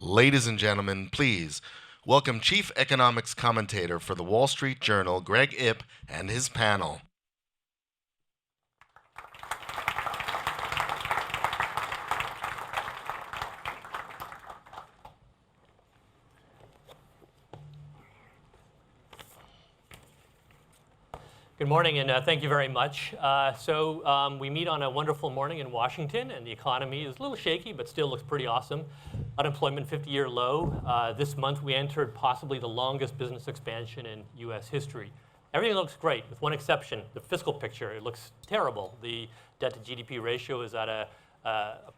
Ladies and gentlemen, please welcome Chief Economics Commentator for the Wall Street Journal, Greg Ip, and his panel. Good morning, and thank you very much. We meet on a wonderful morning in Washington, and the economy is a little shaky, but still looks pretty awesome. Unemployment 50-year low. This month we entered possibly the longest business expansion in U.S. history. Everything looks great, with one exception, the fiscal picture. It looks terrible. The debt-to-GDP ratio is at a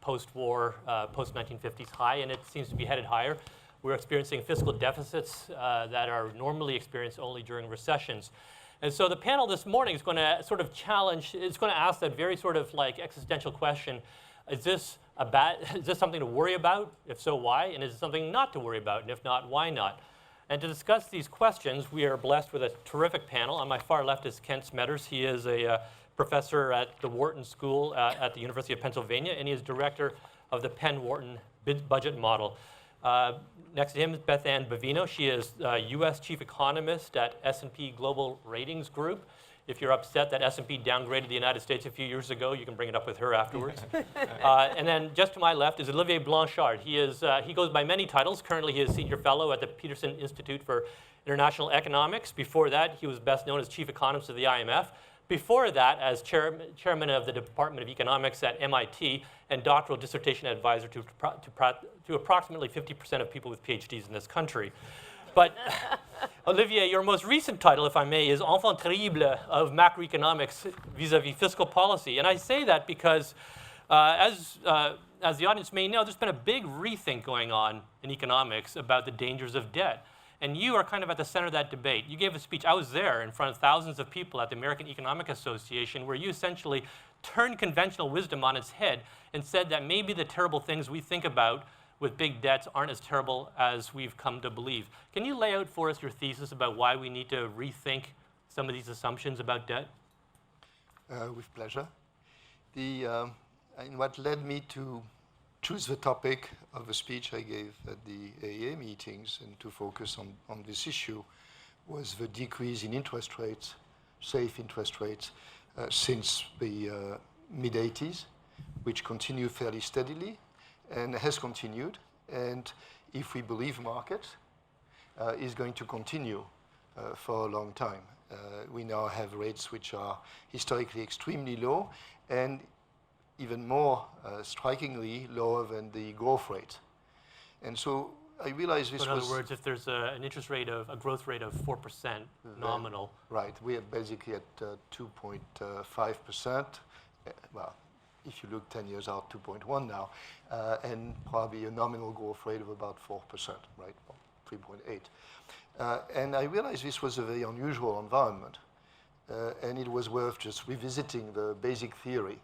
post-war, post-1950s high, and it seems to be headed higher. We're experiencing fiscal deficits that are normally experienced only during recessions. And so the panel this morning is going to sort of challenge, it's going to ask that very sort of like existential question, is this something to worry about? If so, why? And is it something not to worry about? And if not, why not? And to discuss these questions, we are blessed with a terrific panel. On my far left is Kent Smetters. He is a professor at the Wharton School at the University of Pennsylvania, and he is director of the Penn-Wharton budget model. Next to him is Beth Ann Bavino. She is U.S. chief economist at S&P Global Ratings Group. If you're upset that S&P downgraded the United States a few years ago, you can bring it up with her afterwards. And then just to my left is Olivier Blanchard. He goes by many titles. Currently, he is senior fellow at the Peterson Institute for International Economics. Before that, he was best known as chief economist of the IMF. Before that, as chairman of the Department of Economics at MIT and doctoral dissertation advisor to approximately 50% of people with PhDs in this country. But Olivier, your most recent title, if I may, is enfant terrible of macroeconomics vis-a-vis fiscal policy. And I say that because, as the audience may know, there's been a big rethink going on in economics about the dangers of debt. And you are kind of at the center of that debate. You gave a speech. I was there in front of thousands of people at the American Economic Association, where you essentially turned conventional wisdom on its head and said that maybe the terrible things we think about with big debts aren't as terrible as we've come to believe. Can you lay out for us your thesis about why we need to rethink some of these assumptions about debt? With pleasure. And what led me to choose the topic of a speech I gave at the AA meetings and to focus on this issue was the decrease in interest rates, safe interest rates, since the mid-80s, which continued fairly steadily and has continued. And if we believe markets, is going to continue for a long time. We now have rates which are historically extremely low and even more strikingly lower than the growth rate. And so I realized this was... In other words, if there's a growth rate of 4% nominal. Right, we are basically at 2.5%. Well, if you look 10 years out, 2.1 now, and probably a nominal growth rate of about 4%, right, 3.8. And I realized this was a very unusual environment, and it was worth just revisiting the basic theory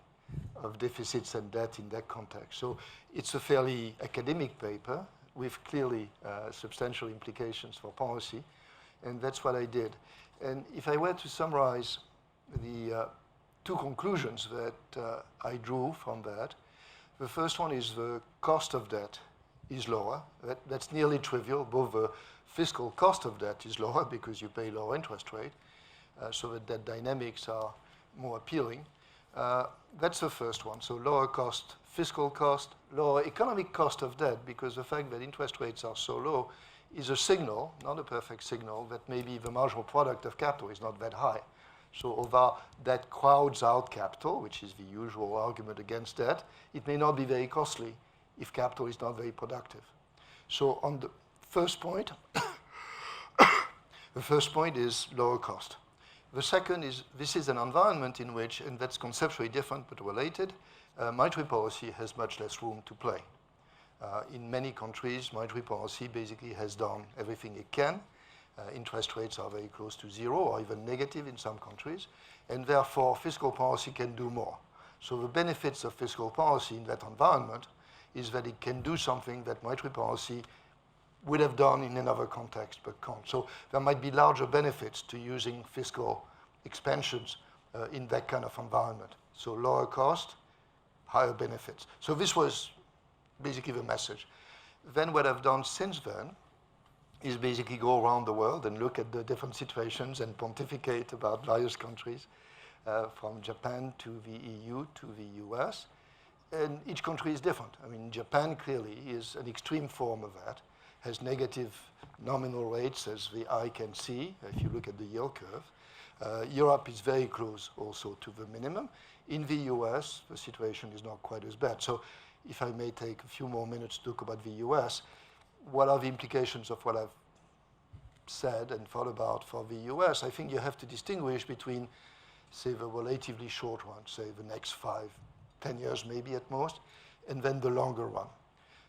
of deficits and debt in that context. So it's a fairly academic paper with clearly substantial implications for policy, and that's what I did. And if I were to summarize the two conclusions that I drew from that, the first one is the cost of debt is lower. That's nearly trivial. Both the fiscal cost of debt is lower because you pay lower interest rate, so that debt dynamics are more appealing. That's the first one. So lower cost, fiscal cost, lower economic cost of debt, because the fact that interest rates are so low is a signal, not a perfect signal, that maybe the marginal product of capital is not that high. So although that crowds out capital, which is the usual argument against debt, it may not be very costly if capital is not very productive. So on the first point, the first point is lower cost. The second is, this is an environment in which, and that's conceptually different but related, monetary policy has much less room to play. In many countries, monetary policy basically has done everything it can. Interest rates are very close to zero or even negative in some countries, and therefore fiscal policy can do more. So the benefits of fiscal policy in that environment is that it can do something that monetary policy would have done in another context but can't. So there might be larger benefits to using fiscal expansions in that kind of environment. So lower cost, higher benefits. So this was basically the message. Then what I've done since then is basically go around the world and look at the different situations and pontificate about various countries, from Japan to the EU to the US. And each country is different. I mean, Japan clearly is an extreme form of that, has negative nominal rates, as the eye can see, if you look at the yield curve. Europe is very close also to the minimum. In the US, the situation is not quite as bad. So if I may take a few more minutes to talk about the US, what are the implications of what I've said and thought about for the US? I think you have to distinguish between, say, the relatively short run, say the next 5, 10 years maybe at most, and then the longer run.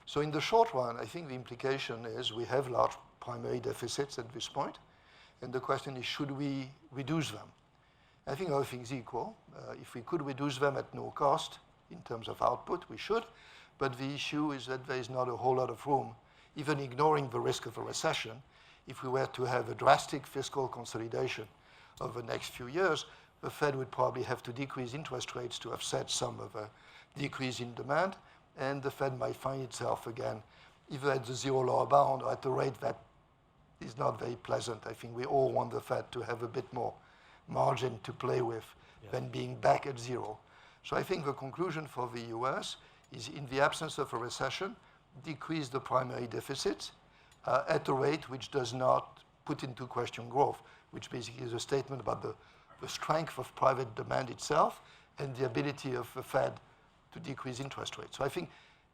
So in the short run, I think the implication is we have large primary deficits at this point, and the question is, should we reduce them? I think other things equal. If we could reduce them at no cost in terms of output, we should, but the issue is that there is not a whole lot of room, even ignoring the risk of a recession. If we were to have a drastic fiscal consolidation over the next few years, the Fed would probably have to decrease interest rates to offset some of a decrease in demand, and the Fed might find itself again either at the zero lower bound or at a rate that is not very pleasant. I think we all want the Fed to have a bit more margin to play with than being back at zero. So I think the conclusion for the US is, in the absence of a recession, decrease the primary deficits at a rate which does not put into question growth, which basically is a statement about the strength of private demand itself and the ability of the Fed to decrease interest rates. So I think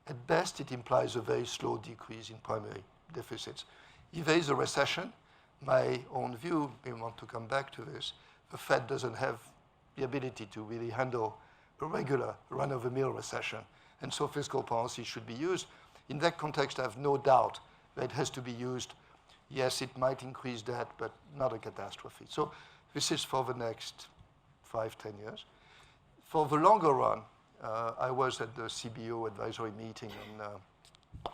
at best it implies a very slow decrease in primary deficits. If there is a recession, my own view, we want to come back to this, the Fed doesn't have the ability to really handle a regular run-of-the-mill recession, and so fiscal policy should be used. In that context, I have no doubt that it has to be used. Yes, it might increase debt, but not a catastrophe. So this is for the next 5, 10 years. For the longer run, I was at the CBO advisory meeting on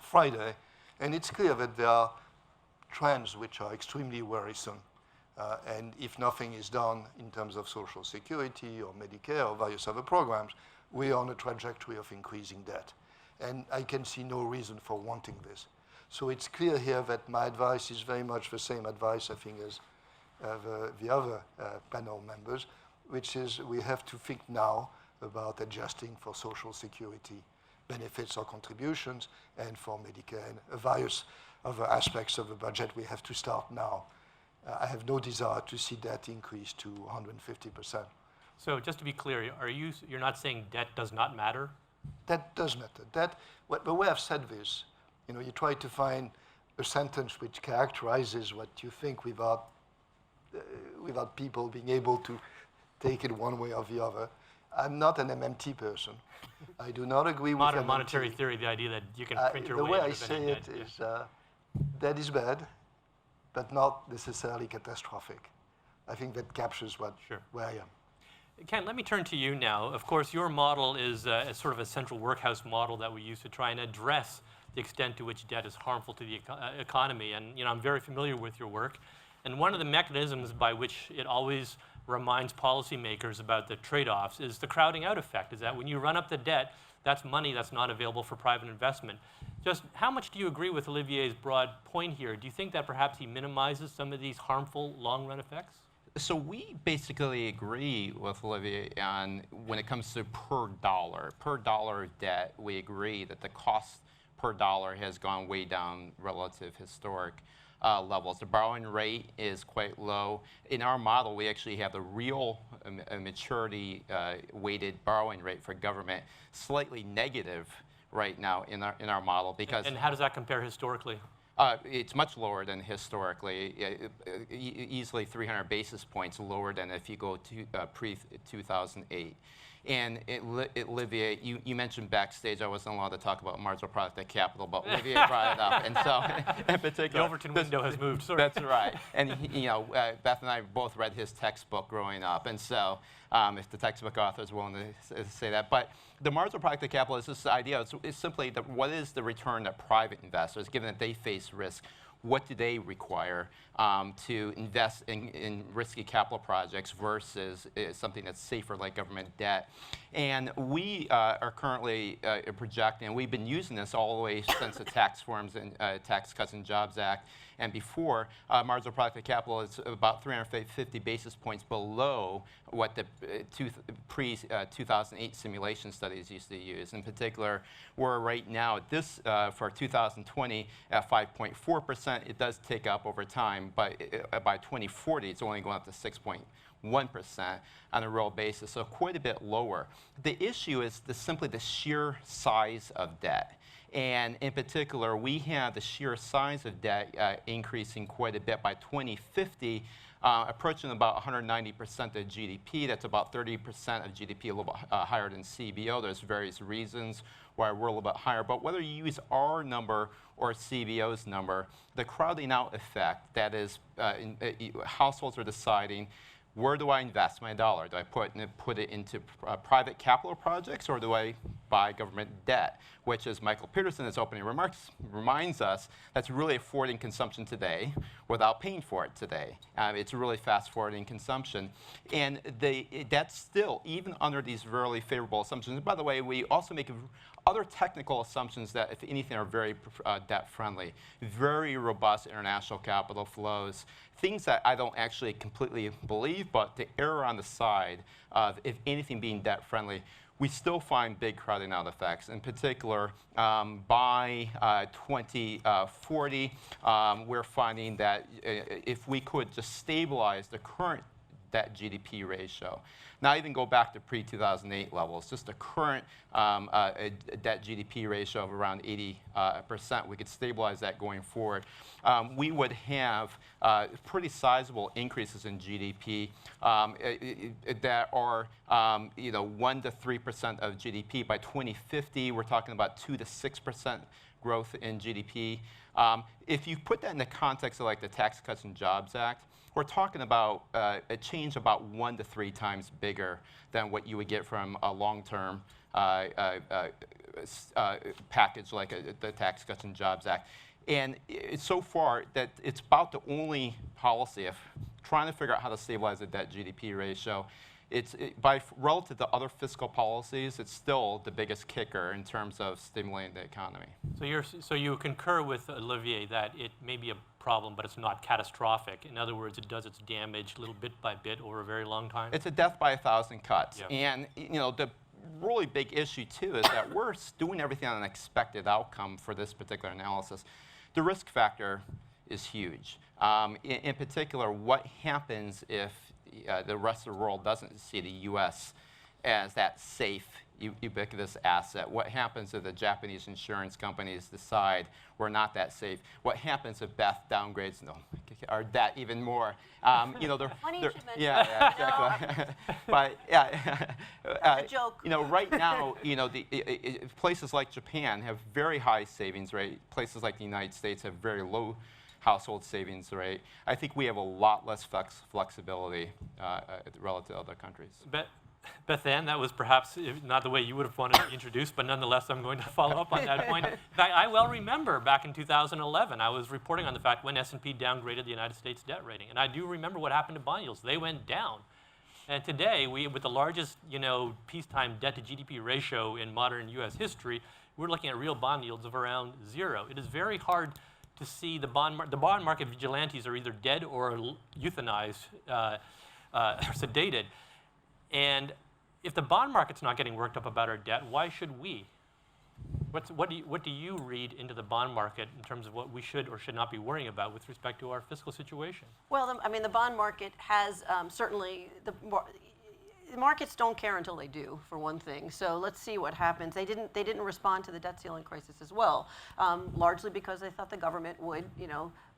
Friday, and it's clear that there are trends which are extremely worrisome. And if nothing is done in terms of Social Security or Medicare or various other programs, we are on a trajectory of increasing debt. And I can see no reason for wanting this. So it's clear here that my advice is very much the same advice, I think, as the other panel members, which is we have to think now about adjusting for Social Security benefits or contributions, and for Medicare and various other aspects of the budget. We have to start now. I have no desire to see debt increase to 150%. So just to be clear, you're not saying debt does not matter? That does matter. The way I've said this, you try to find a sentence which characterizes what you think without people being able to take it one way or the other. I'm not an MMT person. I do not agree with modern MMT. monetary theory, the idea that you can print your way The way out I of say any it debt. is debt is bad, but not necessarily catastrophic. I think that captures where I am. Ken, let me turn to you now. Of course, your model is sort of a central workhouse model that we use to try and address the extent to which debt is harmful to the economy. And I'm very familiar with your work. And one of the mechanisms by which it always reminds policymakers about the trade-offs is the crowding out effect, is that when you run up the debt, that's money that's not available for private investment. Just how much do you agree with Olivier's broad point here? Do you think that perhaps he minimizes some of these harmful long-run effects? So we basically agree with Olivier on when it comes to per dollar of debt, we agree that the cost per dollar has gone way down relative historic levels. The borrowing rate is quite low. In our model, we actually have the real maturity weighted borrowing rate for government slightly negative right now in our model, because. And how does that compare historically? It's much lower than historically, easily 300 basis points lower than if you go to pre-2008. And Olivier, you mentioned backstage, I wasn't allowed to talk about marginal product of capital, but Olivier brought it up. And so, in particular, the Overton window has moved. Sorry. That's right. And Beth and I both read his textbook growing up. And so, if the textbook author is willing to say that. But the marginal product of capital is this idea. It's simply what is the return that private investors, given that they face risk, what do they require to invest in risky capital projects versus something that's safer like government debt. And we are currently projecting, and we've been using this all the way since the Tax Reforms and Tax Cuts and Jobs Act and before, marginal product of capital is about 350 basis points below what the pre-2008 simulation studies used to use. In particular, we're right now at this, for 2020, at 5.4%. It does tick up over time, but by 2040, it's only going up to 6.1% on a real basis, so quite a bit lower. The issue is simply the sheer size of debt. And in particular, we have the sheer size of debt increasing quite a bit by 2050, approaching about 190% of GDP. That's about 30% of GDP, a little bit higher than CBO. There's various reasons why we're a little bit higher. But whether you use our number or CBO's number, the crowding out effect, that is, households are deciding, where do I invest my dollar? Do I put it into private capital projects, or do I buy government debt? Which, as Michael Peterson in his opening remarks reminds us, that's really affording consumption today without paying for it today. It's really fast-forwarding consumption. And that's still, even under these really favorable assumptions. And by the way, we also make other technical assumptions that, if anything, are very debt-friendly. Very robust international capital flows. Things that I don't actually completely believe, but to err on the side of, if anything, being debt-friendly, we still find big crowding out effects. In particular, by 2040, we're finding that if we could just stabilize the current debt GDP ratio, not even go back to pre-2008 levels, just the current debt GDP ratio of around 80%, we could stabilize that going forward. We would have pretty sizable increases in GDP that are 1 to 3% of GDP. By 2050, we're talking about 2 to 6% growth in GDP. If you put that in the context of like the Tax Cuts and Jobs Act, we're talking about a change about 1 to 3 times bigger than what you would get from a long-term package like the Tax Cuts and Jobs Act. And it's so far that it's about the only policy of trying to figure out how to stabilize the debt GDP ratio. Relative to other fiscal policies, it's still the biggest kicker in terms of stimulating the economy. So you concur with Olivier that it may be a problem, but it's not catastrophic. In other words, it does its damage little bit by bit over a very long time? It's a death by 1,000 cuts. Yeah. And the really big issue, too, is that we're doing everything on an expected outcome for this particular analysis. The risk factor is huge. In particular, what happens if the rest of the world doesn't see the U.S. as that safe, ubiquitous asset? What happens if the Japanese insurance companies decide we're not that safe? What happens if Beth downgrades our debt even more? Funny you should mention yeah, exactly. But yeah, that's a joke. Right now, places like Japan have very high savings rate. Places like the United States have very low household savings rate. I think we have a lot less flexibility relative to other countries. Beth Ann, that was perhaps not the way you would have wanted to introduce, but nonetheless, I'm going to follow up on that point. In fact, I well remember back in 2011, I was reporting on the fact when S&P downgraded the United States debt rating. And I do remember what happened to bond yields. They went down. And today, with the largest peacetime debt to GDP ratio in modern U.S. history, we're looking at real bond yields of around 0. It is very hard to see the bond market vigilantes are either dead or euthanized, sedated. And if the bond market's not getting worked up about our debt, why should we? What do you read into the bond market in terms of what we should or should not be worrying about with respect to our fiscal situation? Well, the bond market has certainly the markets don't care until they do, for one thing. So let's see what happens. They didn't respond to the debt ceiling crisis as well, largely because they thought the government would,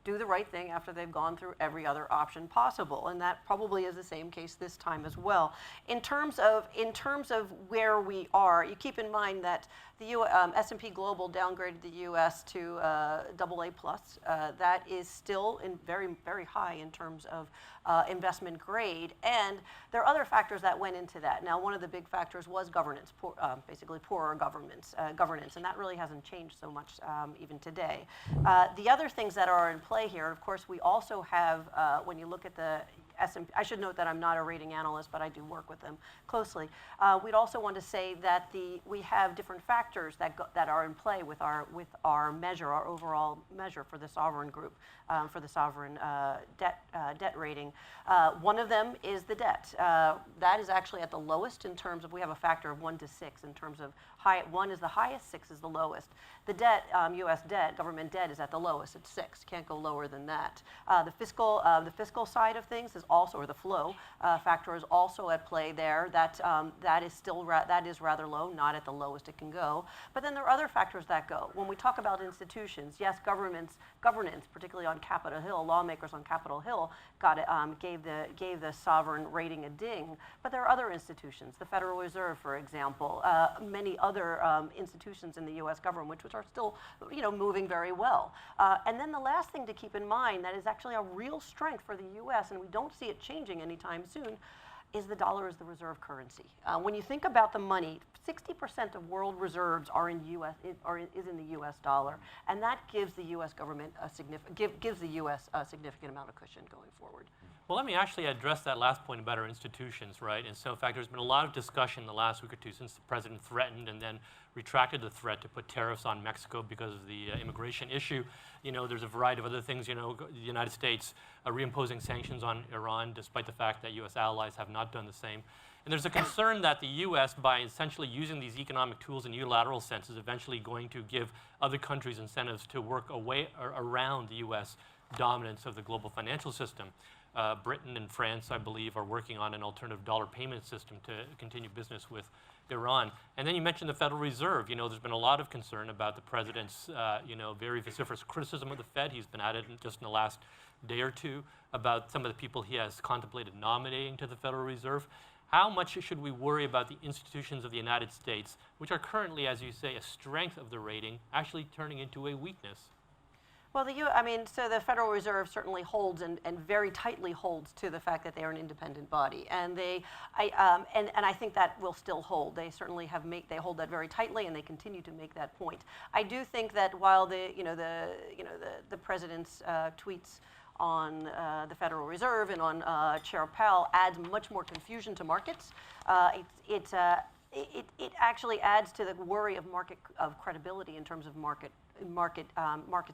do the right thing after they've gone through every other option possible, and that probably is the same case this time as well. In terms of where we are, you keep in mind that The S&P Global downgraded the U.S. to AA+. That is still very, very high in terms of investment grade. And there are other factors that went into that. Now, one of the big factors was governance, basically poorer governance, and that really hasn't changed so much even today. The other things that are in play here, of course, we also have, when you look at the S&P, I should note that I'm not a rating analyst, but I do work with them closely. We'd also want to say that we have different factors that are in play with our measure, our overall measure for the sovereign group, for the sovereign debt rating. One of them is the debt. That is actually at the lowest in terms of, we have a factor of 1 to 6 in terms of 1 is the highest, 6 is the lowest. The debt, U.S. debt, government debt is at the lowest at 6. Can't go lower than that. The fiscal side of things is also, or the flow factor is also at play there. That is rather low, not at the lowest it can go. But then there are other factors that go. When we talk about institutions, yes, governance, particularly on Capitol Hill, lawmakers on Capitol Hill gave the sovereign rating a ding. But there are other institutions, the Federal Reserve, for example, many other institutions in the U.S. government, which are still, moving very well. And then the last thing to keep in mind that is actually a real strength for the U.S., and we don't see it changing anytime soon, is the dollar as the reserve currency. When you think about the money, 60% of world reserves are in is in the U.S. dollar, and that gives the U.S. government gives the U.S. a significant amount of cushion going forward. Well, let me actually address that last point about our institutions, right? And so, in fact, there's been a lot of discussion in the last week or two since the president threatened and then retracted the threat to put tariffs on Mexico because of the immigration issue. There's a variety of other things. The United States reimposing sanctions on Iran, despite the fact that U.S. allies have not done the same. And there's a concern that the U.S., by essentially using these economic tools in unilateral sense, is eventually going to give other countries incentives to work away or around the U.S. dominance of the global financial system. Britain and France, I believe, are working on an alternative dollar payment system to continue business with Iran. And then you mentioned the Federal Reserve. There's been a lot of concern about the president's, very vociferous criticism of the Fed. He's been at it just in the last day or two about some of the people he has contemplated nominating to the Federal Reserve. How much should we worry about the institutions of the United States, which are currently, as you say, a strength of the rating, actually turning into a weakness? Well, so the Federal Reserve certainly holds and very tightly holds to the fact that they are an independent body, and I think that will still hold. They certainly they hold that very tightly, and they continue to make that point. I do think that while the president's tweets on the Federal Reserve and on Chair Powell adds much more confusion to markets, it actually adds to the worry of credibility in terms of markets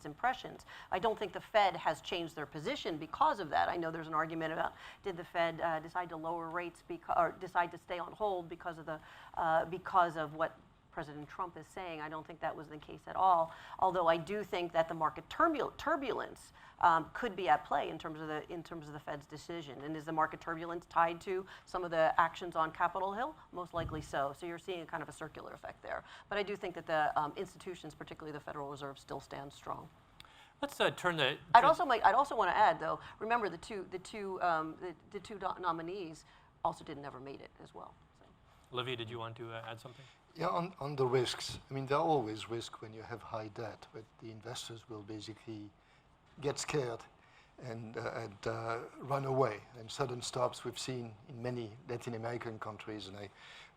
impressions. I don't think the Fed has changed their position because of that. I know there's an argument about did the Fed decide to lower rates or decide to stay on hold because of what President Trump is saying. I don't think that was the case at all. Although I do think that the market turbulence could be at play in terms of the Fed's decision. And is the market turbulence tied to some of the actions on Capitol Hill? Most likely so. So you're seeing kind of a circular effect there. But I do think that the institutions, particularly the Federal Reserve, still stand strong. Let's turn the. I'd also want to add, though. Remember the two nominees also never made it as well. So. Olivia, did you want to add something? Yeah, on the risks. There are always risks when you have high debt, but the investors will basically get scared and run away. And sudden stops we've seen in many Latin American countries, and I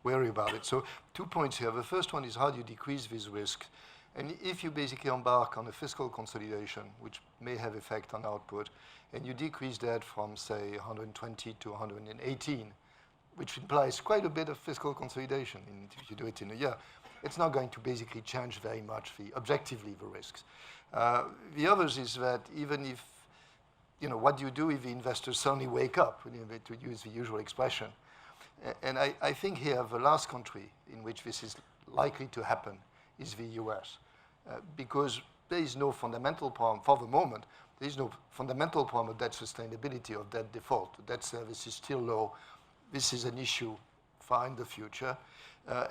worry about it. So 2 points here. The first one is how do you decrease these risks? And if you basically embark on a fiscal consolidation, which may have effect on output, and you decrease that from, say, 120 to 118, which implies quite a bit of fiscal consolidation if you do it in a year, it's not going to basically change very much objectively the risks. The others is that even if, what do you do if the investors suddenly wake up, to use the usual expression? And I think here the last country in which this is likely to happen is the US, because there is no fundamental problem, for the moment, there is no fundamental problem of debt sustainability or debt default. The debt service is still low. This is an issue for in the future.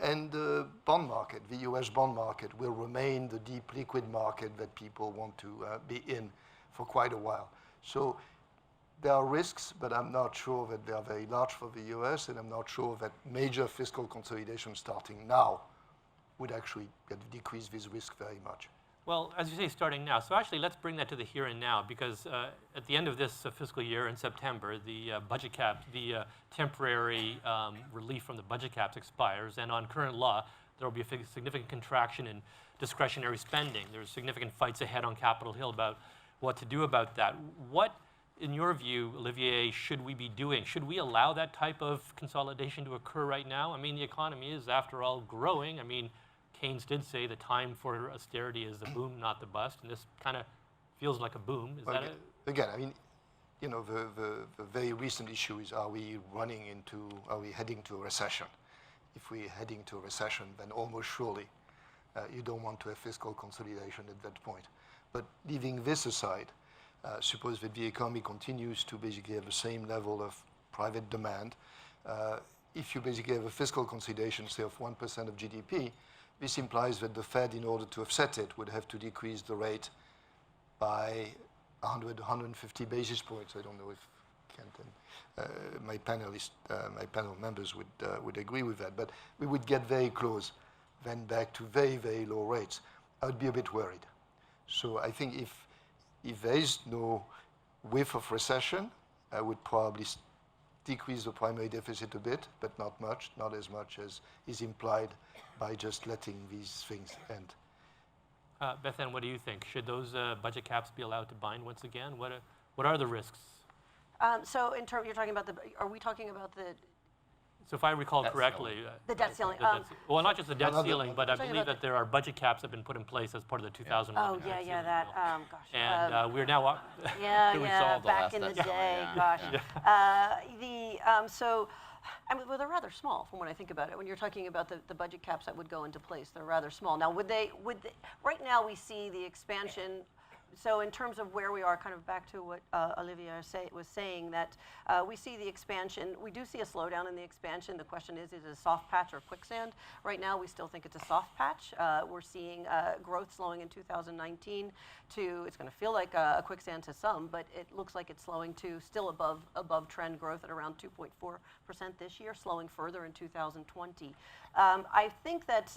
And the bond market, the US bond market, will remain the deep liquid market that people want to be in for quite a while. So there are risks, but I'm not sure that they are very large for the US, and I'm not sure that major fiscal consolidation starting now would actually decrease this risk very much. Well, as you say, starting now. So actually, let's bring that to the here and now, because at the end of this fiscal year in September, the budget cap, the temporary relief from the budget caps expires, and on current law, there will be a significant contraction in discretionary spending. There's significant fights ahead on Capitol Hill about what to do about that. What, in your view, Olivier, should we be doing? Should we allow that type of consolidation to occur right now? I mean, the economy is, after all, growing. I mean, Keynes did say the time for austerity is the boom, not the bust, and this kind of feels like a boom. Is that it? Again, I mean, you know, the very recent issue is, are we heading to a recession? If we're heading to a recession, then almost surely you don't want to have fiscal consolidation at that point. But leaving this aside, suppose that the economy continues to basically have the same level of private demand. If you basically have a fiscal consolidation, say, of 1% of GDP, this implies that the Fed, in order to offset it, would have to decrease the rate by 100, 150 basis points. I don't know if Kent and my panel members would agree with that, but we would get very close then back to very, very low rates. I would be a bit worried. So I think if there is no whiff of recession, I would probably decrease the primary deficit a bit, but not much, not as much as is implied by just letting these things end. Beth Ann, what do you think? Should those budget caps be allowed to bind once again? What are the risks? So in terms, you're talking about are we talking about the So if I recall correctly, the debt ceiling? well, not just the debt ceiling, but I Talking believe about that there are budget caps that have been put in place as part of the 2001 Oh, debt yeah, ceiling that, bill. gosh. And we're now, Yeah, It yeah, resolved the back last in the debt ceiling, day, yeah. gosh. So, I mean, well, they're rather small from when I think about it. When you're talking about the budget caps that would go into place, they're rather small. Now, would they, right now we see the expansion. So in terms of where we are, kind of back to what Olivier was saying, that we see the expansion. We do see a slowdown in the expansion. The question is it a soft patch or quicksand? Right now, we still think it's a soft patch. We're seeing growth slowing in 2019 to, it's going to feel like a quicksand to some, but it looks like it's slowing to still above trend growth at around 2.4% this year, slowing further in 2020. I think that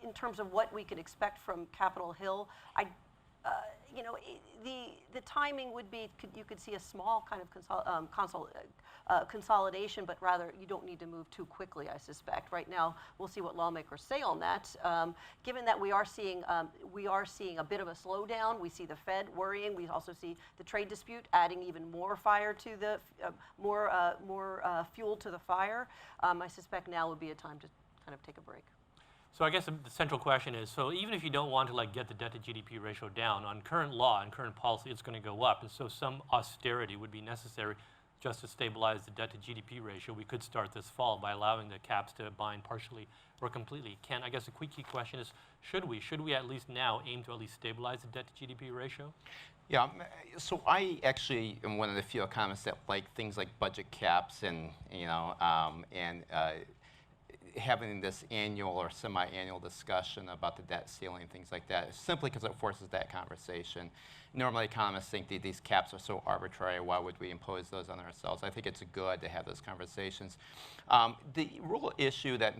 in terms of what we could expect from Capitol Hill, you know, the timing would be, you could see a small kind of consolidation, but rather you don't need to move too quickly, I suspect. Right now, we'll see what lawmakers say on that. Given that we are seeing a bit of a slowdown, we see the Fed worrying. We also see the trade dispute adding even more fire to the more fuel to the fire. I suspect now would be a time to kind of take a break. So I guess the central question is, so even if you don't want to get the debt to GDP ratio down, on current law and current policy, it's going to go up. And so some austerity would be necessary just to stabilize the debt to GDP ratio. We could start this fall by allowing the caps to bind partially or completely. Ken, I guess the quick key question is, should we at least now aim to at least stabilize the debt to GDP ratio? Yeah, so I actually am one of the few economists that like things like budget caps and, you know, having this annual or semi-annual discussion about the debt ceiling and things like that, simply because it forces that conversation. Normally, economists think that these caps are so arbitrary. Why would we impose those on ourselves? I think it's good to have those conversations. The real issue that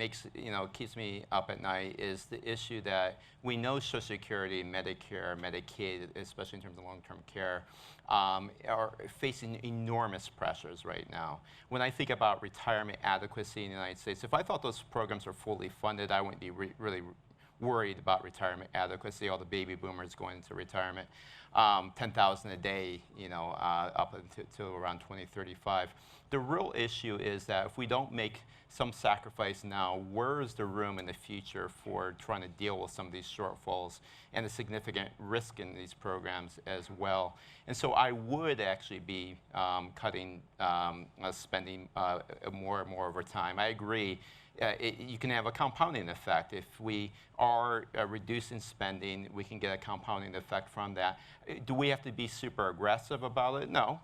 keeps me up at night is the issue that we know Social Security, Medicare, Medicaid, especially in terms of long-term care, are facing enormous pressures right now. When I think about retirement adequacy in the United States, if I thought those programs were fully funded, I wouldn't be really worried about retirement adequacy, all the baby boomers going into retirement, 10,000 a day, up until around 2035. The real issue is that if we don't make some sacrifice now, where is the room in the future for trying to deal with some of these shortfalls and the significant risk in these programs as well? And so I would actually be cutting spending more and more over time. I agree. You can have a compounding effect. If we are reducing spending, we can get a compounding effect from that. Do we have to be super aggressive about it? No,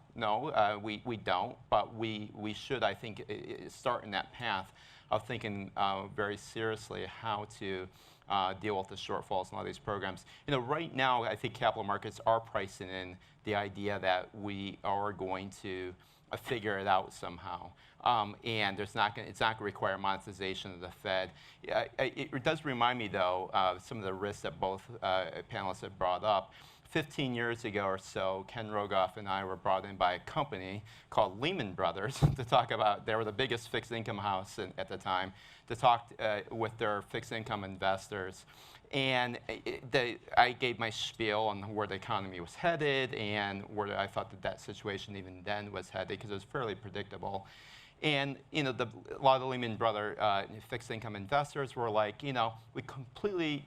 we don't. But we should, I think, start in that path of thinking very seriously how to deal with the shortfalls in all these programs. Right now, I think capital markets are pricing in the idea that we are going to figure it out somehow. And it's not going to require monetization of the Fed. It does remind me, though, of some of the risks that both panelists have brought up. 15 years ago or so, Ken Rogoff and I were brought in by a company called Lehman Brothers to talk about, they were the biggest fixed income house at the time, to talk with their fixed income investors. And I gave my spiel on where the economy was headed and where I thought that situation even then was headed, because it was fairly predictable. And a lot of the Lehman Brothers fixed income investors were like, we completely,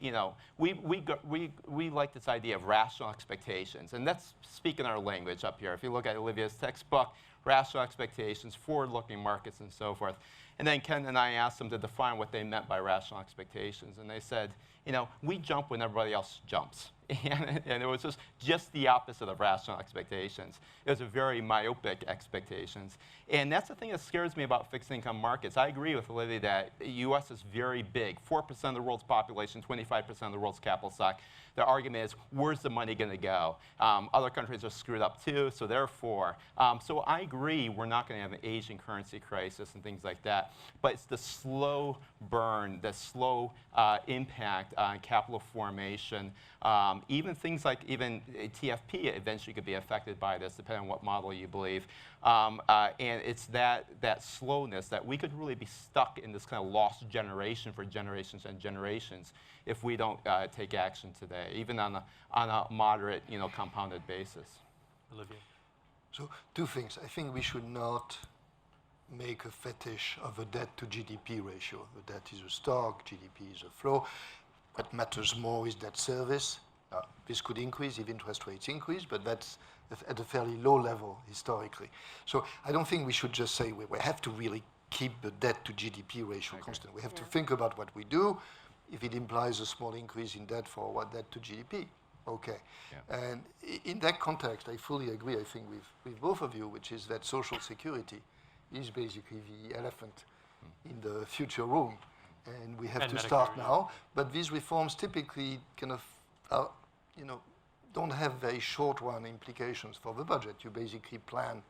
we like this idea of rational expectations. And let's speak in our language up here. If you look at Olivia's textbook, rational expectations, forward-looking markets, and so forth. And then Ken and I asked them to define what they meant by rational expectations. And they said, we jump when everybody else jumps. And it was just the opposite of rational expectations. It was a very myopic expectations. And that's the thing that scares me about fixed income markets. I agree with Olivia that the US is very big, 4% of the world's population, 25% of the world's capital stock. The argument is, where's the money going to go? Other countries are screwed up too, so therefore. So I agree we're not going to have an Asian currency crisis and things like that. But it's the slow burn, the slow impact on capital formation. Even things like TFP eventually could be affected by this, depending on what model you believe. And it's that slowness that we could really be stuck in this kind of lost generation for generations and generations if we don't take action today, even on a moderate, compounded basis. Olivia. So 2 things. I think we should not make a fetish of a debt to GDP ratio. The debt is a stock, GDP is a flow. What matters more is debt service. This could increase if interest rates increase, but that's at a fairly low level historically. So I don't think we should just say we have to really keep the debt to GDP ratio constant. We have to think about what we do. If it implies a small increase in debt for what debt to GDP, okay. Yeah. And in that context, I fully agree, I think, with both of you, which is that social security is basically the elephant in the future room. And we have to start now. But these reforms typically kind of, don't have very short-run implications for the budget. You basically plan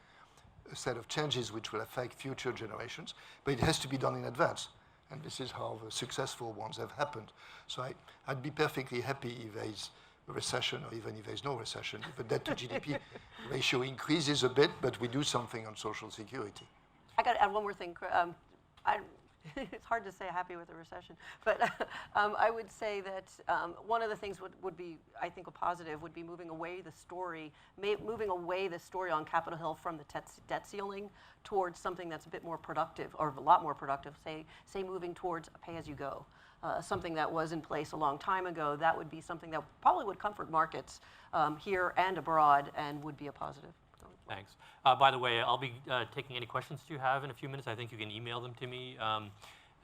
a set of changes which will affect future generations, but it has to be done in advance. And this is how the successful ones have happened. So I'd be perfectly happy if there's a recession, or even if there's no recession, if the debt to GDP ratio increases a bit, but we do something on Social Security. I got to add one more thing. It's hard to say happy with a recession, but I would say that one of the things would be, I think, a positive would be moving away the story on Capitol Hill from the debt ceiling towards something that's a bit more productive, or a lot more productive, say moving towards a pay-as-you-go. Something that was in place a long time ago. That would be something that probably would comfort markets here and abroad and would be a positive. Thanks. By the way, I'll be taking any questions you have in a few minutes. I think you can email them to me, and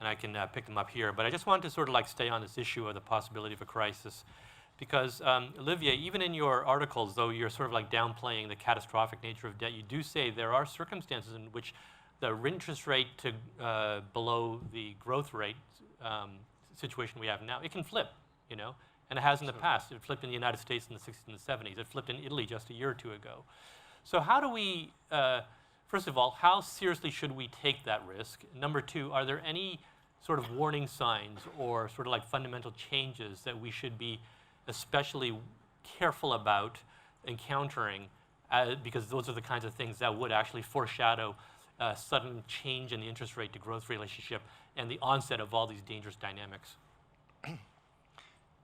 I can pick them up here. But I just wanted to sort of stay on this issue of the possibility of a crisis, because Olivia, even in your articles, though you're sort of downplaying the catastrophic nature of debt, you do say there are circumstances in which the interest rate to below the growth rate situation we have now, it can flip, and it has in the past. It flipped in the United States in the 60s and the 70s. It flipped in Italy just a year or two ago. So how do we, first of all, how seriously should we take that risk? Number 2, are there any sort of warning signs or sort of fundamental changes that we should be especially careful about encountering, because those are the kinds of things that would actually foreshadow sudden change in the interest rate to growth relationship and the onset of all these dangerous dynamics?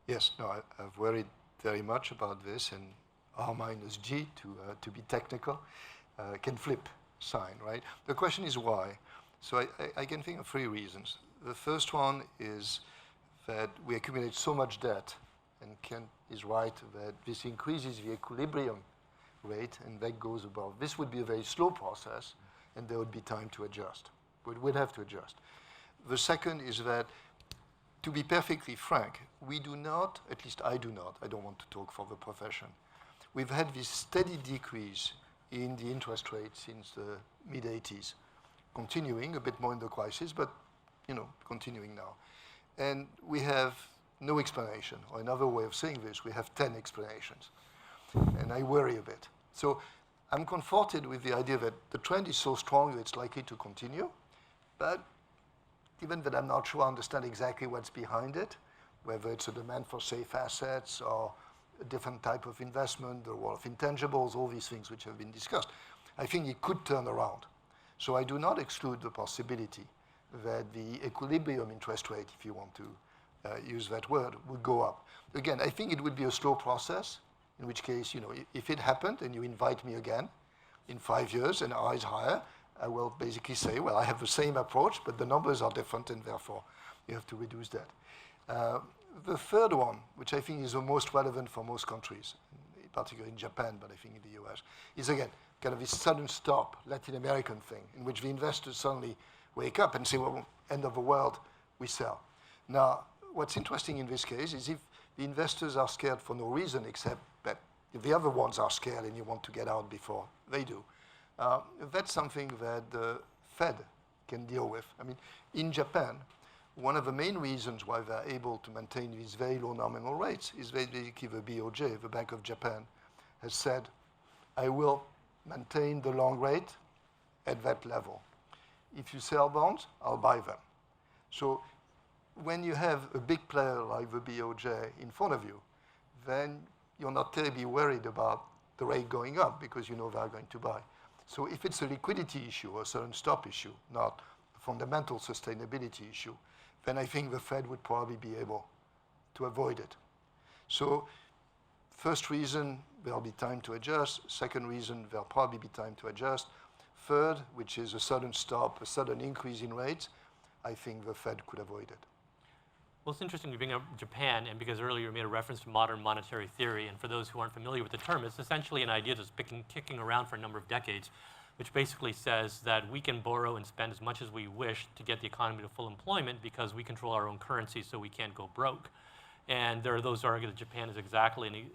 Yes, no, I've worried very much about this, and R minus G, to be technical, can flip sign, right? The question is why. So I can think of 3 reasons. The first one is that we accumulate so much debt, and Ken is right that this increases the equilibrium rate, and that goes above. This would be a very slow process, and there would be time to adjust. We'd have to adjust. The second is that, to be perfectly frank, we do not, at least I do not, I don't want to talk for the profession, we've had this steady decrease in the interest rate since the mid-'80s, continuing a bit more in the crisis, but continuing now. And we have no explanation, or another way of saying this, we have 10 explanations. And I worry a bit. So I'm comforted with the idea that the trend is so strong that it's likely to continue, but given that I'm not sure I understand exactly what's behind it, whether it's a demand for safe assets or a different type of investment, the role of intangibles, all these things which have been discussed, I think it could turn around. So I do not exclude the possibility that the equilibrium interest rate, if you want to use that word, would go up. Again, I think it would be a slow process, in which case, if it happened and you invite me again in 5 years and R is higher, I will basically say, well, I have the same approach, but the numbers are different, and therefore you have to reduce that. The third one, which I think is the most relevant for most countries, particularly in Japan, but I think in the US, is again, kind of this sudden stop Latin American thing, in which the investors suddenly wake up and say, well, end of the world, we sell. Now, what's interesting in this case is if the investors are scared for no reason except that if the other ones are scared and you want to get out before they do, that's something that the Fed can deal with. I mean, in Japan, one of the main reasons why they're able to maintain these very low nominal rates is basically the BOJ, the Bank of Japan, has said, I will maintain the long rate at that level. If you sell bonds, I'll buy them. So when you have a big player like the BOJ in front of you, then you're not terribly worried about the rate going up because you know they're going to buy. So if it's a liquidity issue or a certain stop issue, not a fundamental sustainability issue, then I think the Fed would probably be able to avoid it. So first reason, there'll be time to adjust. Second reason, there'll probably be time to adjust. Third, which is a sudden stop, a sudden increase in rates, I think the Fed could avoid it. Well, it's interesting you bring up Japan, and because earlier you made a reference to modern monetary theory, and for those who aren't familiar with the term, it's essentially an idea that's been kicking around for a number of decades, which basically says that we can borrow and spend as much as we wish to get the economy to full employment because we control our own currency, so we can't go broke. And there are those who argue that Japan is exactly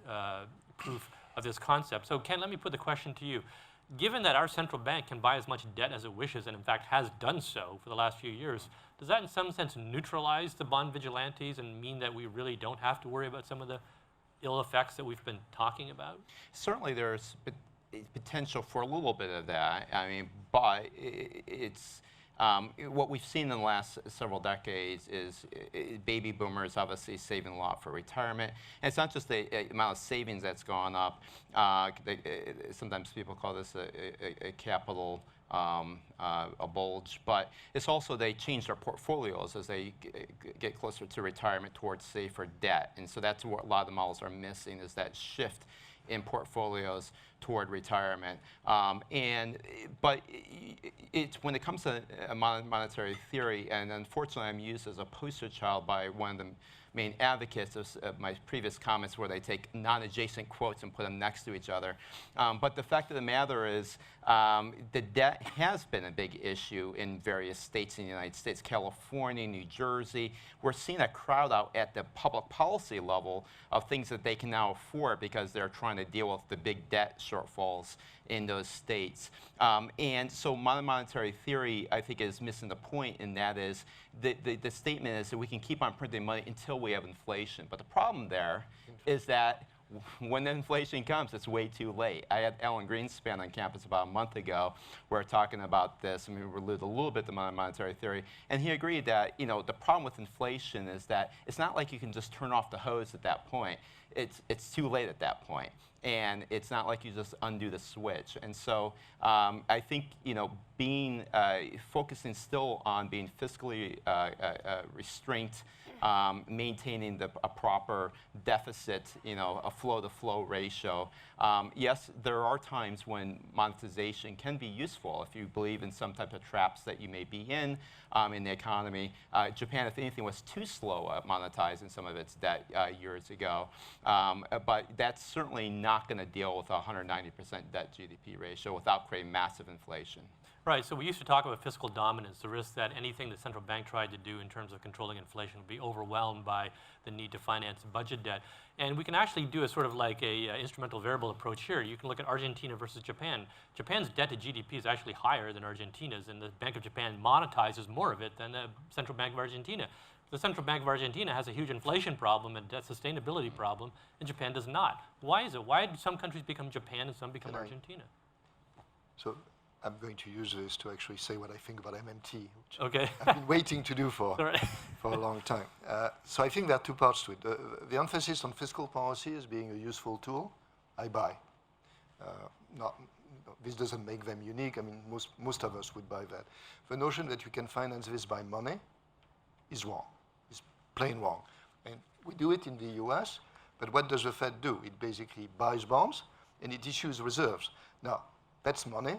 proof of this concept. So Ken, let me put the question to you. Given that our central bank can buy as much debt as it wishes, and in fact has done so for the last few years, does that in some sense neutralize the bond vigilantes and mean that we really don't have to worry about some of the ill effects that we've been talking about? Certainly there's potential for a little bit of that. I mean, but it's what we've seen in the last several decades is baby boomers obviously saving a lot for retirement. And it's not just the amount of savings that's gone up. Sometimes people call this a capital a bulge, but it's also they change their portfolios as they get closer to retirement towards safer debt. And so that's what a lot of the models are missing, is that shift in portfolios toward retirement. But it's when it comes to monetary theory, and unfortunately I'm used as a poster child by one of the main advocates of my previous comments where they take non-adjacent quotes and put them next to each other. But the fact of the matter is the debt has been a big issue in various states in the United States, California, New Jersey. We're seeing a crowd out at the public policy level of things that they can now afford because they're trying to deal with the big debt shortfalls in those states. And so modern monetary theory, I think, is missing the point, and that is the statement is that we can keep on printing money until we have inflation. But the problem there is that when the inflation comes, it's way too late. I had Alan Greenspan on campus about a month ago. We were talking about this, and we alluded a little bit to modern monetary theory, and he agreed that the problem with inflation is that it's not like you can just turn off the hose at that point. It's too late at that point. And it's not like you just undo the switch. And so I think being focusing still on being fiscally restrained, maintaining a proper deficit, a flow-to-flow ratio. Yes, there are times when monetization can be useful if you believe in some type of traps that you may be in the economy. Japan, if anything, was too slow at monetizing some of its debt years ago. But that's certainly not going to deal with a 190% debt GDP ratio without creating massive inflation. Right, so we used to talk about fiscal dominance, the risk that anything the central bank tried to do in terms of controlling inflation would be overwhelmed by the need to finance budget debt. And we can actually do a sort of like a instrumental variable approach here. You can look at Argentina versus Japan. Japan's debt to GDP is actually higher than Argentina's, and the Bank of Japan monetizes more of it than the Central Bank of Argentina. The Central Bank of Argentina has a huge inflation problem and debt sustainability problem, and Japan does not. Why is it? Why do some countries become Japan and some become Argentina? So I'm going to use this to actually say what I think about MMT, which Okay. I've been waiting to do for All right. a long time. So I think there are two parts to it. The emphasis on fiscal policy as being a useful tool, I buy. This doesn't make them unique. I mean, most of us would buy that. The notion that you can finance this by money is wrong. It's plain wrong. And we do it in the US, but what does the Fed do? It basically buys bonds and it issues reserves. Now, that's money,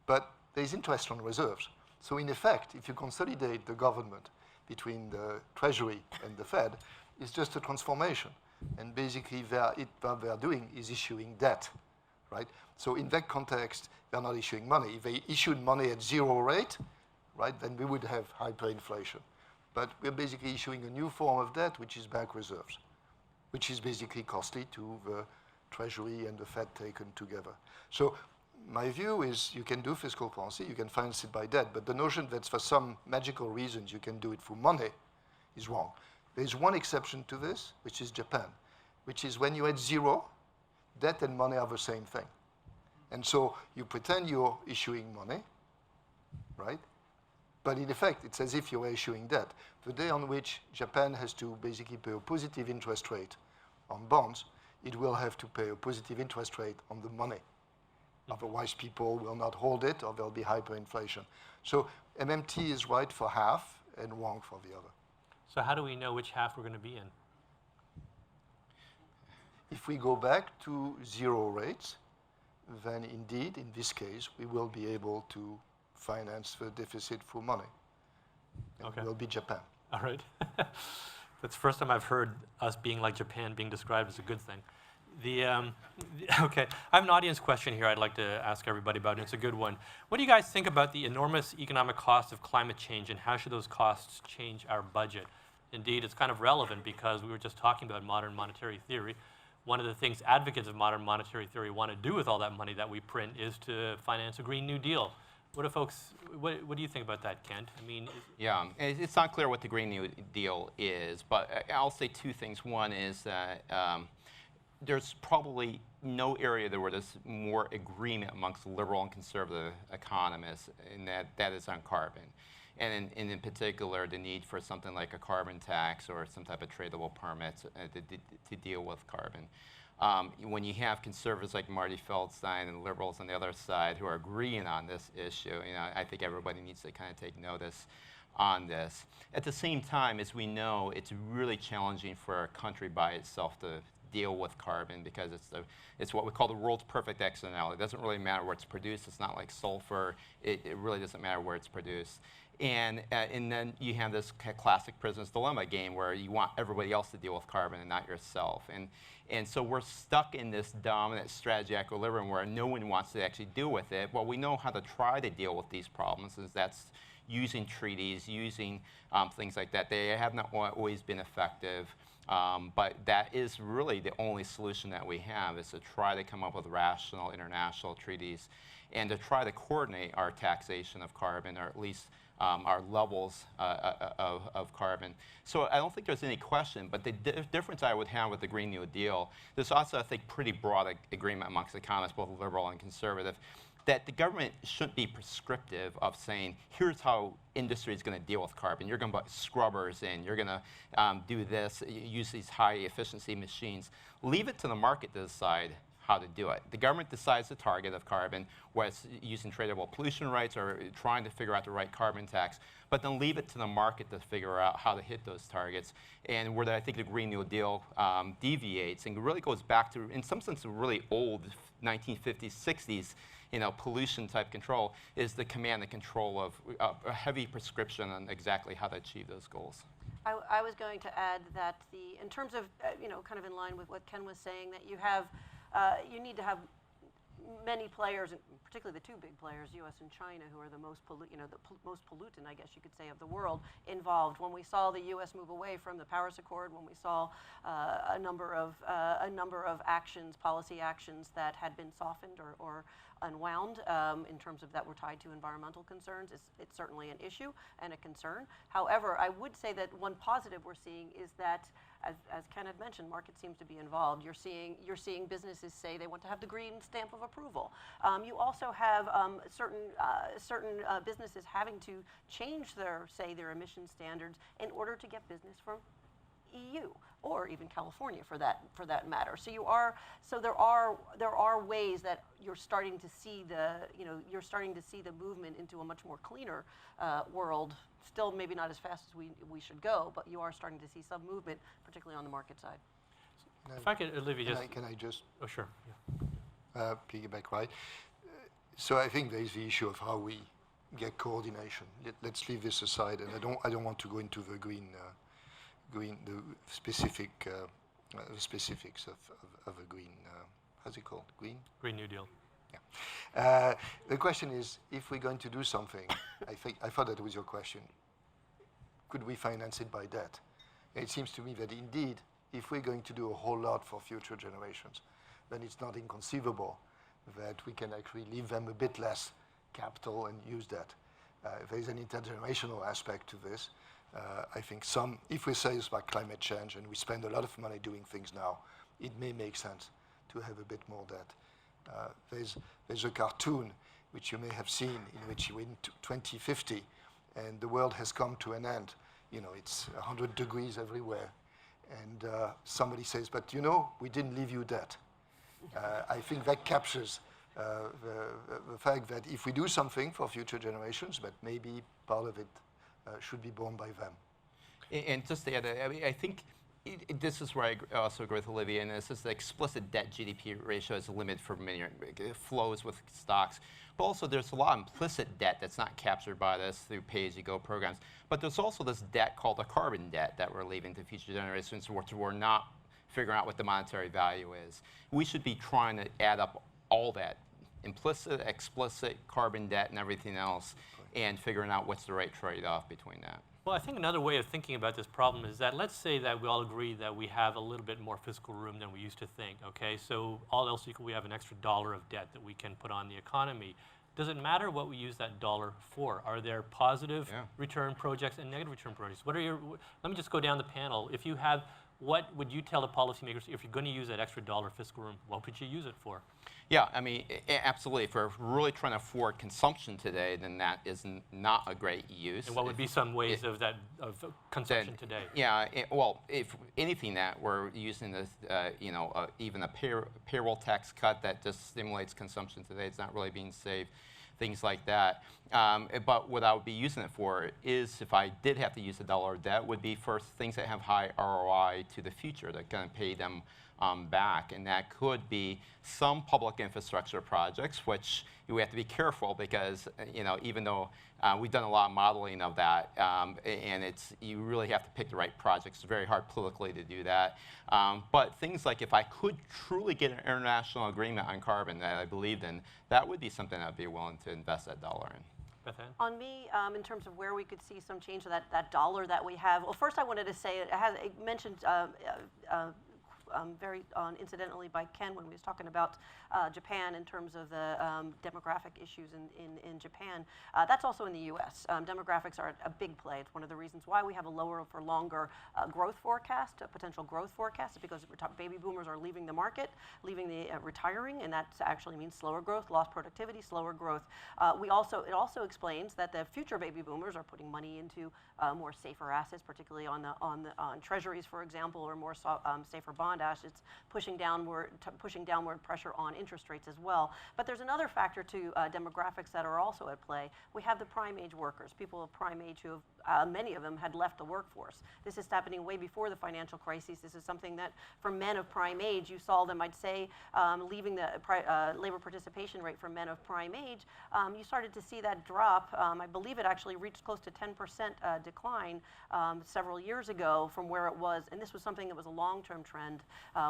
but there's interest on reserves. So in effect, if you consolidate the government between the Treasury and the Fed, it's just a transformation. And basically, what they are doing is issuing debt, right? So in that context, they're not issuing money. If they issued money at 0 rate, right, then we would have hyperinflation. But we're basically issuing a new form of debt, which is bank reserves, which is basically costly to the Treasury and the Fed taken together. So my view is you can do fiscal policy, you can finance it by debt, but the notion that for some magical reasons you can do it through money is wrong. There's one exception to this, which is Japan, which is when you're at 0, debt and money are the same thing. And so you pretend you're issuing money, right? But in effect, it's as if you're issuing debt. The day on which Japan has to basically pay a positive interest rate on bonds, it will have to pay a positive interest rate on the money. Otherwise, people will not hold it, or there'll be hyperinflation. So MMT is right for half and wrong for the other. So how do we know which half we're going to be in? If we go back to 0 rates, then indeed, in this case, we will be able to finance the deficit through money. And Okay. it will be Japan. All right. That's the first time I've heard us being like Japan being described as a good thing. Okay, I have an audience question here I'd like to ask everybody about, and it's a good one. What do you guys think about the enormous economic costs of climate change, and how should those costs change our budget? Indeed, it's kind of relevant because we were just talking about modern monetary theory. One of the things advocates of modern monetary theory want to do with all that money that we print is to finance a Green New Deal. What do you think about that, Kent? I mean, Yeah, it's not clear what the Green New Deal is, but I'll say two things. One is that there's probably no area where there's more agreement amongst liberal and conservative economists, and that is on carbon. And in particular, the need for something like a carbon tax or some type of tradable permits to deal with carbon. When you have conservatives like Marty Feldstein and liberals on the other side who are agreeing on this issue, I think everybody needs to kind of take notice on this. At the same time, as we know, it's really challenging for a country by itself to deal with carbon because it's what we call the world's perfect externality. It doesn't really matter where it's produced. It's not like sulfur. It really doesn't matter where it's produced. And then you have this classic prisoner's dilemma game where you want everybody else to deal with carbon and not yourself. And so we're stuck in this dominant strategy equilibrium where no one wants to actually deal with it. Well, we know how to try to deal with these problems, is that's using treaties, using things like that. They have not always been effective. But that is really the only solution that we have, is to try to come up with rational international treaties and to try to coordinate our taxation of carbon, or at least our levels of carbon. So I don't think there's any question, but the difference I would have with the Green New Deal, there's also, I think, pretty broad agreement amongst economists, both liberal and conservative, that the government shouldn't be prescriptive of saying, here's how industry is going to deal with carbon. You're going to put scrubbers in. You're going to do this, use these high efficiency machines. Leave it to the market to decide how to do it. The government decides the target of carbon, whether it's using tradable pollution rights or trying to figure out the right carbon tax, but then leave it to the market to figure out how to hit those targets. And where I think the Green New Deal deviates and really goes back to, in some sense, a really old 1950s, 60s, pollution type control, is the command and control of a heavy prescription on exactly how to achieve those goals. I was going to add that in terms of, kind of in line with what Ken was saying, that you need to have many players, and particularly the two big players, U.S. and China, who are the most most pollutant, I guess you could say, of the world, involved. When we saw the U.S. move away from the Paris Accord, when we saw a number of actions, policy actions that had been softened or unwound in terms of that were tied to environmental concerns, it's certainly an issue and a concern. However, I would say that one positive we're seeing is that as Ken had mentioned, market seems to be involved. You're seeing businesses say they want to have the green stamp of approval. You also have certain businesses having to change their emission standards in order to get business from EU or even California for that matter. So there are ways that you're starting to see the movement into a much more cleaner world. Still maybe not as fast as we should go, but you are starting to see some movement, particularly on the market side. If I could, Olivia, just... Can I just Oh, sure. piggyback, right? So I think there is the issue of how we get coordination. Let's leave this aside, and I don't want to go into the the specifics of a green, how's it called? Green New Deal. Yeah. The question is, if we're going to do something, I thought that was your question, could we finance it by debt? It seems to me that indeed, if we're going to do a whole lot for future generations, then it's not inconceivable that we can actually leave them a bit less capital and use that. There's an intergenerational aspect to this. I think if we're serious about climate change and we spend a lot of money doing things now, it may make sense to have a bit more debt. There's a cartoon which you may have seen in which you in 2050 and the world has come to an end. It's 100 degrees everywhere. And somebody says, but we didn't leave you debt. I think that captures the fact that if we do something for future generations, but maybe part of it should be borne by them. And just to add, I think this is where I also agree with Olivia, and this is the explicit debt GDP ratio is a limit for many flows with stocks. But also there's a lot of implicit debt that's not captured by this through pay-as-you-go programs. But there's also this debt called the carbon debt that we're leaving to future generations, which we're not figuring out what the monetary value is. We should be trying to add up all that, implicit, explicit, carbon debt, and everything else, and figuring out what's the right trade-off between that. Well, I think another way of thinking about this problem is that let's say that we all agree that we have a little bit more fiscal room than we used to think, okay? So all else equal, we have an extra dollar of debt that we can put on the economy. Does it matter what we use that dollar for? Are there positive return projects and negative return projects? Let me just go down the panel. If you have, what would you tell the policymakers if you're going to use that extra dollar fiscal room? What would you use it for? Yeah, I mean, absolutely. If we're really trying to afford consumption today, then that is not a great use. And what would be some ways of consumption today? Yeah, well, if anything that we're using this, even a payroll tax cut that just stimulates consumption today, it's not really being saved. Things like that. But what I would be using it for is, if I did have to use a dollar of debt, would be for things that have high ROI to the future that can pay them back. And that could be some public infrastructure projects, which we have to be careful because, even though we've done a lot of modeling of that, and you really have to pick the right projects. It's very hard politically to do that. But things like if I could truly get an international agreement on carbon that I believed in, that would be something I'd be willing to invest that dollar in. Beth-Ann? On me, in terms of where we could see some change of that dollar that we have, well, first I wanted to say, it mentioned very incidentally by Ken when we was talking about Japan in terms of the demographic issues in Japan. That's also in the U.S. Demographics are a big play. It's one of the reasons why we have a lower for longer growth forecast, a potential growth forecast, because baby boomers are leaving the market, retiring, and that actually means slower growth, lost productivity, slower growth. It also explains that the future baby boomers are putting money into more safer assets, particularly on treasuries, for example, or more safer bond assets, pushing downward pressure on interest rates as well. But there's another factor to demographics that are also at play. We have the prime age workers, people of prime age who have, many of them had left the workforce. This is happening way before the financial crisis. This is something that for men of prime age, you saw them, I'd say, leaving the labor participation rate for men of prime age. You started to see that drop. I believe it actually reached close to 10% decline several years ago from where it was, and this was something that was a long-term trend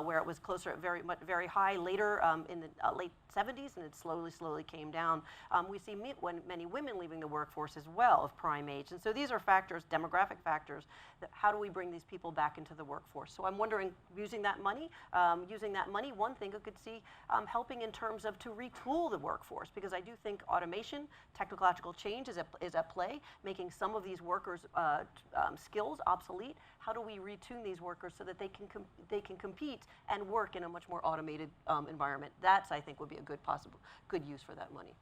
where it was closer at very high later in the late 70s, and it slowly came down. We see many women leaving the workforce as well of prime age, and so these are factors, demographic factors, how do we bring these people back into the workforce? So I'm wondering, using that money, one thing I could see helping in terms of to retool the workforce, because I do think automation, technological change is at play, making some of these workers' skills obsolete. How do we retune these workers so that they can compete and work in a much more automated environment? That's, I think, would be a good use for that money.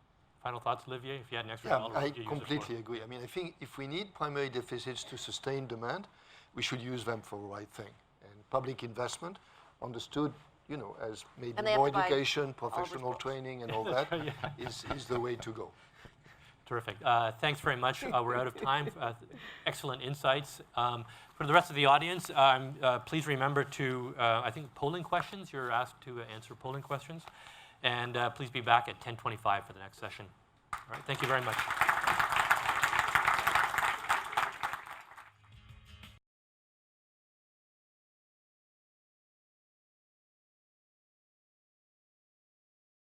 Final thoughts, Olivier? If you had an extra Yeah, dollar, I would you use it for? completely agree. I mean, I think if we need primary deficits to sustain demand, we should use them for the right thing. And public investment, understood, you know, as maybe more education, professional training, and all that, is the way to go. Terrific. Thanks very much. We're out of time. Excellent insights. For the rest of the audience, please remember to, I think, polling questions. You're asked to answer polling questions. And please be back at 10:25 for the next session. All right, thank you very much.